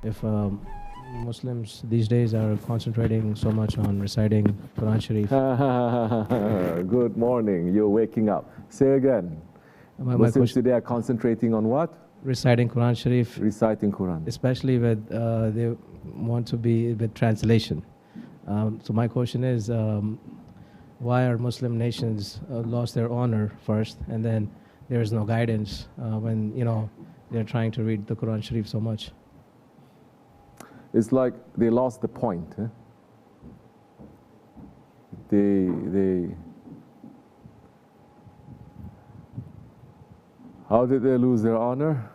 if Muslims these days are concentrating so much on reciting Quran Sharif. Good morning, you're waking up. Say again. Muslims today are concentrating on what? Reciting Quran Sharif. Reciting Quran. Especially with, they want to be with translation. So my question is, why are Muslim nations lost their honor first, and then there is no guidance when, you know, they're trying to read the Quran Sharif so much? It's like they lost the point. Huh? How did they lose their honor?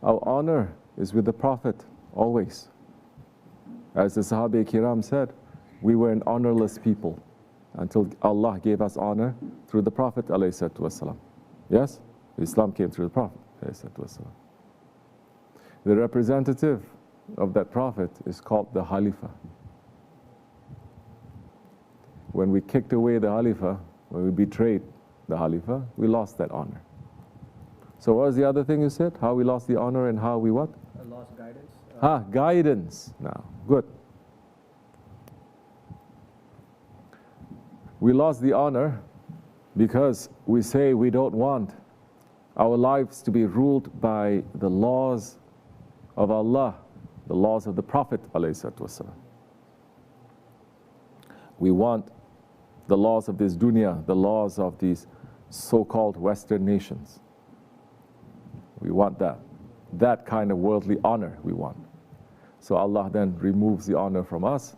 Our honor is with the Prophet, always. As the Sahabi-Kiram said, we were an honorless people until Allah gave us honor through the Prophet ﷺ. Yes? Islam came through the Prophet ﷺ. The representative of that Prophet is called the Khalifa. When we kicked away the Khalifa, when we betrayed the Khalifa, we lost that honor. So what was the other thing you said? How we lost the honor and how we what? Lost guidance. Guidance. Now, good. We lost the honor because we say we don't want our lives to be ruled by the laws of Allah, the laws of the Prophet ﷺ. We want the laws of this dunya, the laws of these so-called Western nations. We want that kind of worldly honor we want. So Allah then removes the honor from us,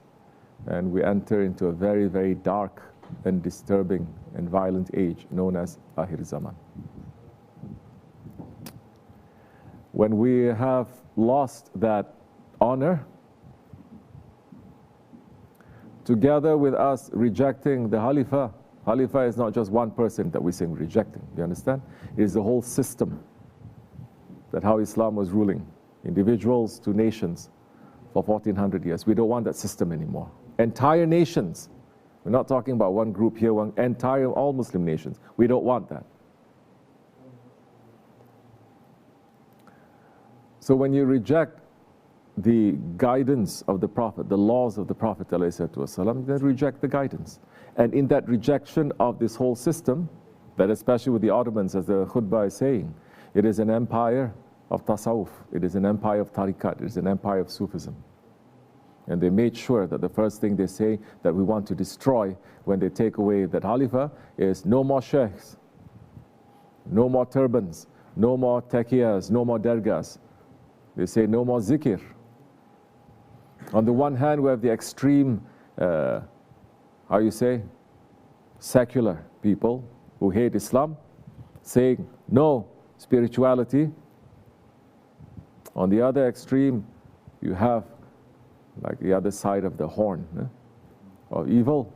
and we enter into a very, very dark and disturbing and violent age known as Ahirizama. When we have lost that honor, together with us rejecting the Khalifa, Khalifa is not just one person that we sing rejecting, you understand? It is the whole system, that how Islam was ruling individuals to nations for 1400 years. We don't want that system anymore. Entire nations, we're not talking about one group here, all Muslim nations. We don't want that. So when you reject the guidance of the Prophet, the laws of the Prophet ﷺ, then reject the guidance. And in that rejection of this whole system, that especially with the Ottomans, as the khutbah is saying, it is an empire of tasawwuf, it is an empire of tariqat, it is an empire of Sufism. And they made sure that the first thing they say that we want to destroy when they take away that Khalifa is no more sheikhs, no more turbans, no more taqiyas, no more dergahs. They say no more zikr. On the one hand, we have the extreme, secular people who hate Islam, saying no spirituality. On the other extreme, you have like the other side of the horn of evil.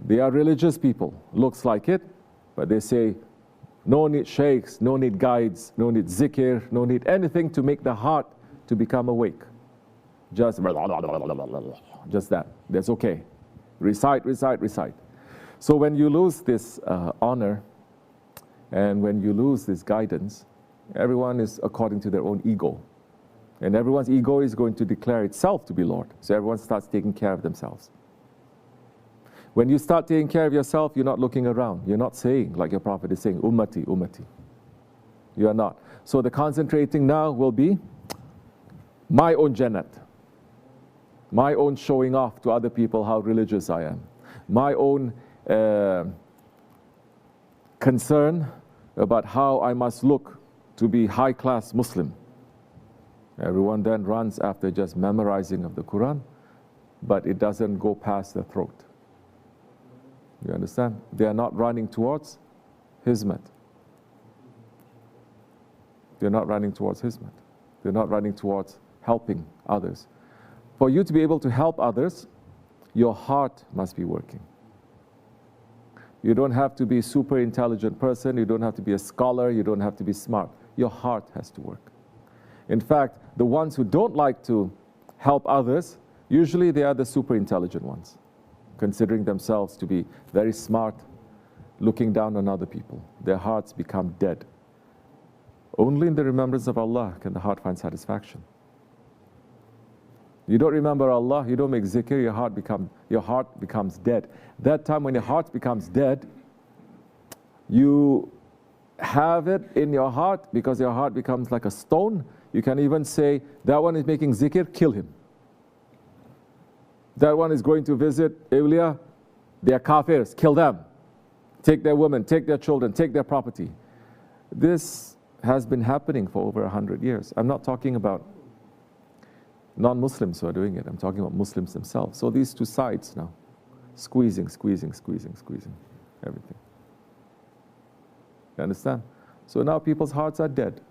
They are religious people, looks like it, but they say no need sheikhs, no need guides, no need zikr, no need anything to make the heart to become awake. Just that. That's okay. Recite, recite, recite. So when you lose this honor and when you lose this guidance, everyone is according to their own ego. And everyone's ego is going to declare itself to be Lord. So everyone starts taking care of themselves. When you start taking care of yourself, you're not looking around. You're not saying, like your Prophet is saying, ummati, ummati. You are not. So the concentrating now will be my own jannat. My own showing off to other people how religious I am. My own concern about how I must look to be high-class Muslim. Everyone then runs after just memorizing of the Quran, but it doesn't go past the throat. You understand? They are not running towards hizmat. They're not running towards hizmat. They're not running towards helping others. For you to be able to help others, your heart must be working. You don't have to be a super intelligent person, you don't have to be a scholar, you don't have to be smart. Your heart has to work. In fact, the ones who don't like to help others, usually they are the super intelligent ones, considering themselves to be very smart, looking down on other people. Their hearts become dead. Only in the remembrance of Allah can the heart find satisfaction. You don't remember Allah, you don't make zikr, your heart becomes dead. That time when your heart becomes dead, you have it in your heart because your heart becomes like a stone. You can even say, that one is making zikr, kill him. That one is going to visit awliya, they are kafirs, kill them. Take their women, take their children, take their property. This has been happening for over 100 years. I'm not talking about non-Muslims who are doing it. I'm talking about Muslims themselves. So these two sides now, squeezing everything. You understand? So now people's hearts are dead.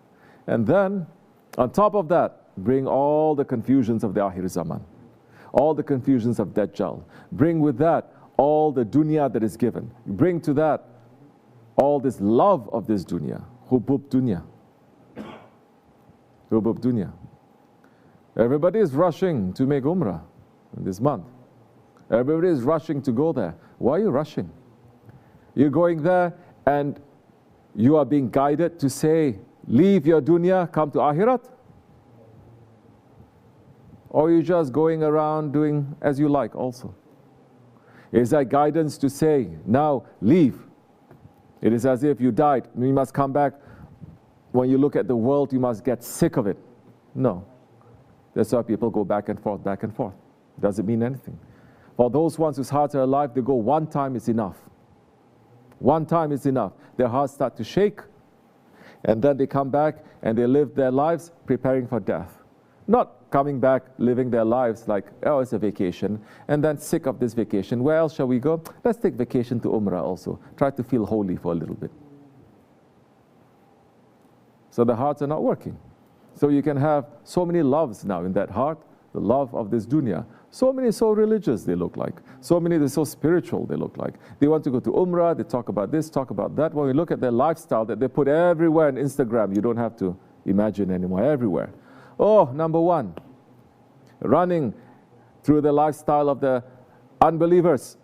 And then, on top of that, bring all the confusions of the Ahirizama, all the confusions of Dajjal. Bring with that all the dunya that is given. Bring to that all this love of this dunya. Hubub dunya. Hubub dunya. Everybody is rushing to make Umrah in this month. Everybody is rushing to go there. Why are you rushing? You're going there and you are being guided to say, leave your dunya, come to Akhirat? Or are you just going around doing as you like also? Is that guidance to say, now leave? It is as if you died. You must come back. When you look at the world, you must get sick of it. No. That's why people go back and forth, back and forth. Doesn't mean anything. For those ones whose hearts are alive, they go one time is enough. One time is enough. Their hearts start to shake, and then they come back and they live their lives preparing for death. Not coming back, living their lives like, oh, it's a vacation, and then sick of this vacation. Where else shall we go? Let's take vacation to Umrah also. Try to feel holy for a little bit. So the hearts are not working. So you can have so many loves now in that heart, the love of this dunya. So many so religious they look like. So many they're so spiritual they look like. They want to go to Umrah, they talk about this, talk about that. When we look at their lifestyle that they put everywhere on Instagram, you don't have to imagine anymore, everywhere. Oh, number one, running through the lifestyle of the unbelievers.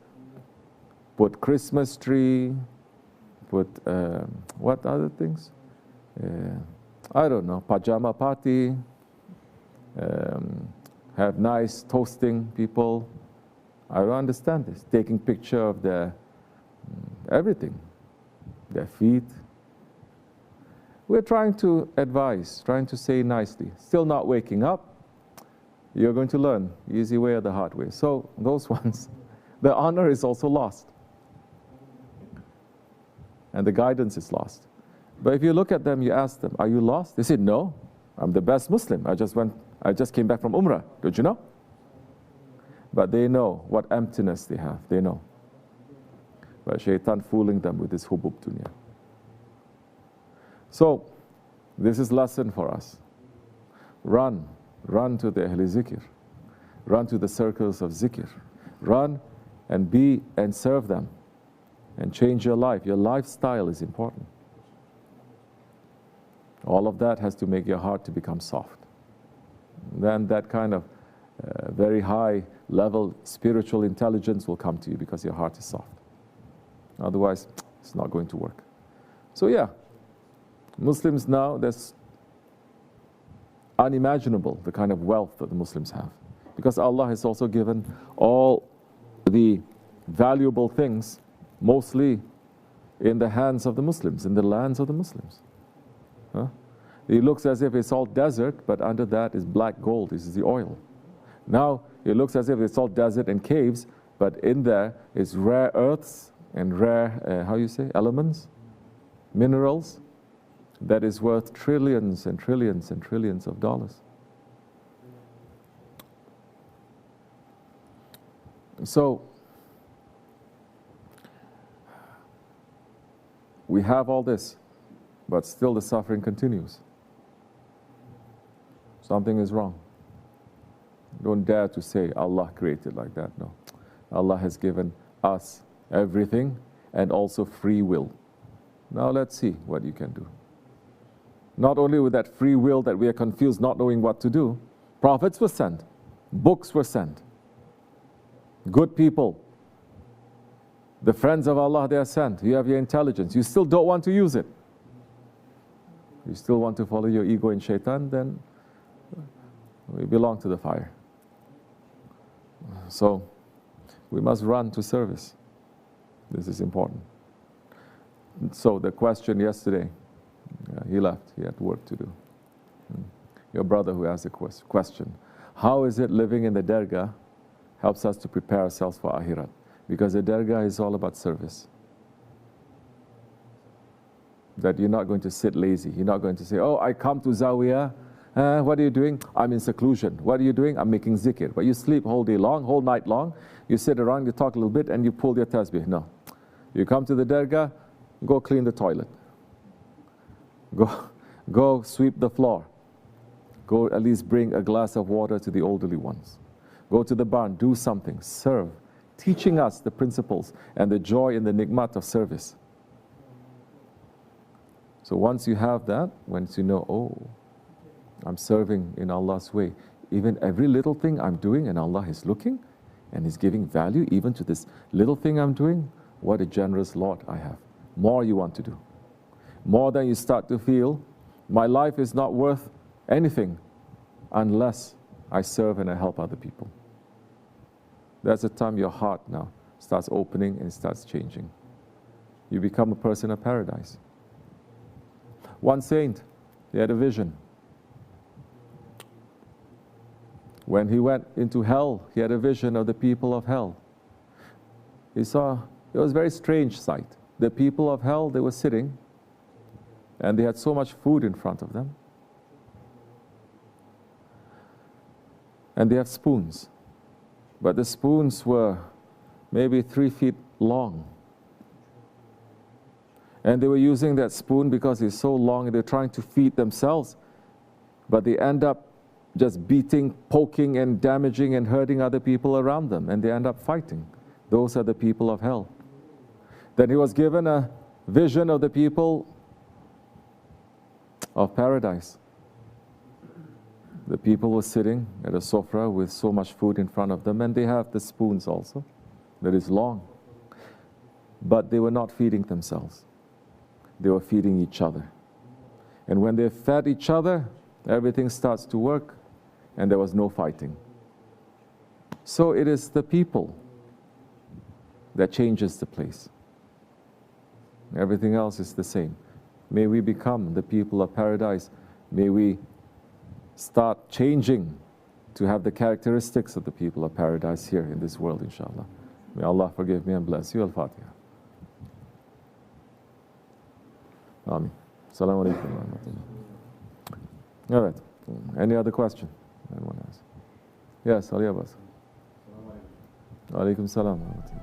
Put Christmas tree, put what other things? I don't know, pajama party, have nice toasting people. I don't understand this. Taking picture of their everything, their feet. We're trying to advise, trying to say nicely. Still not waking up. You're going to learn easy way or the hard way. So those ones, the honor is also lost. And the guidance is lost. But if you look at them, you ask them, are you lost? They say, no, I'm the best Muslim. I just came back from Umrah. Don't you know? But they know what emptiness they have. They know. But shaitan fooling them with this hubub dunya. So, this is lesson for us. Run to the Ahli Zikr. Run to the circles of Zikr. Run and be and serve them. And change your life. Your lifestyle is important. All of that has to make your heart to become soft. Then that kind of very high level spiritual intelligence will come to you because your heart is soft. Otherwise, it's not going to work. So yeah, Muslims now, that's unimaginable, the kind of wealth that the Muslims have. Because Allah has also given all the valuable things, mostly in the hands of the Muslims, in the lands of the Muslims. Huh? It looks as if it's all desert, but under that is black gold. This is the oil. Now, it looks as if it's all desert and caves, but in there is rare earths and rare, how you say, elements, minerals, that is worth trillions and trillions and trillions of dollars. So, we have all this, but still the suffering continues. Something is wrong. Don't dare to say Allah created like that. No. Allah has given us everything and also free will. Now let's see what you can do. Not only with that free will that we are confused, not knowing what to do, prophets were sent, books were sent, good people, the friends of Allah, they are sent. You have your intelligence. You still don't want to use it. You still want to follow your ego and shaitan, then we belong to the fire. So we must run to service. This is important. So the question yesterday, he left, he had work to do. Your brother who asked the question, how is it living in the Dergah helps us to prepare ourselves for Akhirat? Because the Dergah is all about service. That you're not going to sit lazy. You're not going to say, oh, I come to Zawiyah. What are you doing? I'm in seclusion. What are you doing? I'm making zikr. But you sleep whole day long, whole night long. You sit around, you talk a little bit, and you pull your tasbih. No. You come to the Dergah, go clean the toilet. Go sweep the floor. Go at least bring a glass of water to the elderly ones. Go to the barn, do something, serve. Teaching us the principles and the joy in the ni'mat of service. So once you have that, once you know, oh, I'm serving in Allah's way, even every little thing I'm doing and Allah is looking and He's giving value even to this little thing I'm doing, what a generous Lord I have. More you want to do. More than you start to feel, my life is not worth anything unless I serve and I help other people. That's the time your heart now starts opening and starts changing. You become a person of paradise. One saint, he had a vision. When he went into hell, he had a vision of the people of hell. He saw, it was a very strange sight. The people of hell, they were sitting, and they had so much food in front of them. And they have spoons. But the spoons were maybe 3 feet long. And they were using that spoon because it's so long and they're trying to feed themselves. But they end up just beating, poking and damaging and hurting other people around them. And they end up fighting. Those are the people of hell. Then he was given a vision of the people of paradise. The people were sitting at a sofra with so much food in front of them, and they have the spoons also, that is long. But they were not feeding themselves. They were feeding each other. And when they fed each other, everything starts to work, and there was no fighting. So it is the people that changes the place. Everything else is the same. May we become the people of paradise. May we start changing to have the characteristics of the people of paradise here in this world, inshallah. May Allah forgive me and bless you. Al-Fatiha. Ameen. Assalamu alaikum wa rahmatullah. All right. Any other question? Anyone else? Yes, Ali Abbas. Alaikum salam wa rahmatullah.